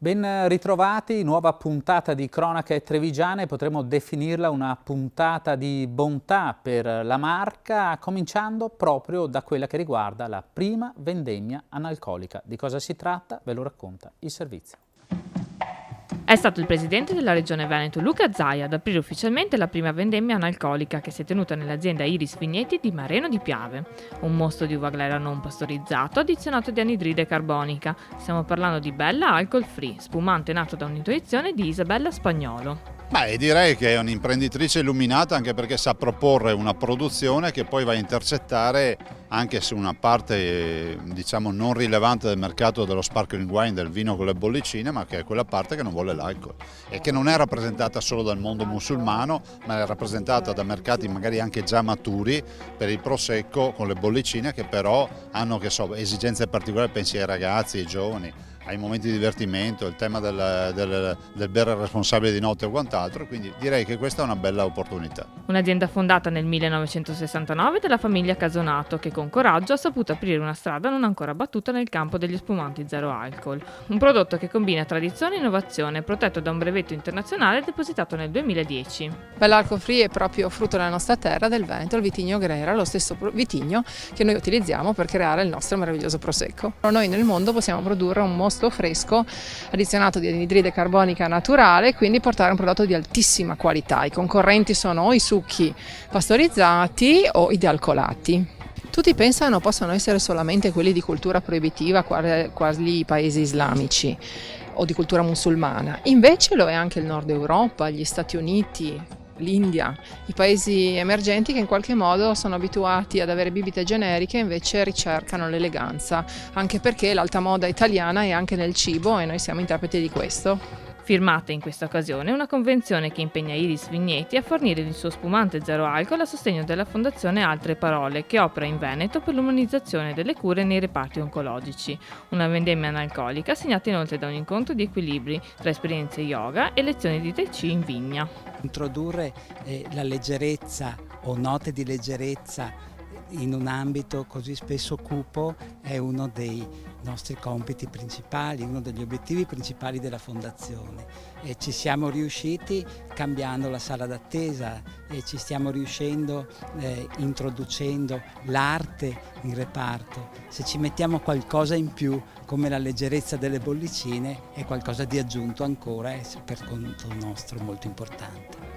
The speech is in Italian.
Ben ritrovati, nuova puntata di Cronache Trevigiane, potremmo definirla una puntata di bontà per la Marca, cominciando proprio da quella che riguarda la prima vendemmia analcolica. Di cosa si tratta? Ve lo racconta il servizio. È stato il presidente della Regione Veneto, Luca Zaia, ad aprire ufficialmente la prima vendemmia analcolica che si è tenuta nell'azienda Iris Vigneti di Mareno di Piave. Un mosto di uva glera non pastorizzato addizionato di anidride carbonica. Stiamo parlando di Bella Alcohol Free, spumante nato da un'intuizione di Isabella Spagnolo. Direi che è un'imprenditrice illuminata, anche perché sa proporre una produzione che poi va a intercettare anche su una parte diciamo non rilevante del mercato dello sparkling wine, del vino con le bollicine, ma che è quella parte che non vuole l'alcol e che non è rappresentata solo dal mondo musulmano, ma è rappresentata da mercati magari anche già maturi per il prosecco con le bollicine, che però hanno esigenze particolari, pensi ai ragazzi, ai giovani, ai momenti di divertimento, il tema del bere responsabile di notte o quant'altro, quindi direi che questa è una bella opportunità. Un'azienda fondata nel 1969 dalla famiglia Casonato, che con coraggio ha saputo aprire una strada non ancora battuta nel campo degli spumanti zero alcol. Un prodotto che combina tradizione e innovazione, protetto da un brevetto internazionale depositato nel 2010. Bella Alcohol Free è proprio frutto della nostra terra, del Veneto, il vitigno Grera, lo stesso vitigno che noi utilizziamo per creare il nostro meraviglioso prosecco. Noi nel mondo possiamo produrre un mosto fresco addizionato di anidride carbonica naturale, quindi portare un prodotto di altissima qualità. I concorrenti sono o i succhi pastorizzati o i dealcolati. Tutti pensano possano essere solamente quelli di cultura proibitiva, quali i paesi islamici o di cultura musulmana, invece lo è anche il Nord Europa, gli Stati Uniti, l'India, i paesi emergenti che in qualche modo sono abituati ad avere bibite generiche e invece ricercano l'eleganza, anche perché l'alta moda italiana è anche nel cibo e noi siamo interpreti di questo. Firmata in questa occasione una convenzione che impegna Iris Vigneti a fornire il suo spumante zero alcol a sostegno della Fondazione Altre Parole, che opera in Veneto per l'umanizzazione delle cure nei reparti oncologici. Una vendemmia analcolica segnata inoltre da un incontro di equilibri tra esperienze yoga e lezioni di Tai Chi in vigna. Introdurre la leggerezza o note di leggerezza in un ambito così spesso cupo è uno dei nostri compiti principali, uno degli obiettivi principali della Fondazione, e ci siamo riusciti cambiando la sala d'attesa e ci stiamo riuscendo introducendo l'arte in reparto. Se ci mettiamo qualcosa in più come la leggerezza delle bollicine è qualcosa di aggiunto ancora e per conto nostro molto importante.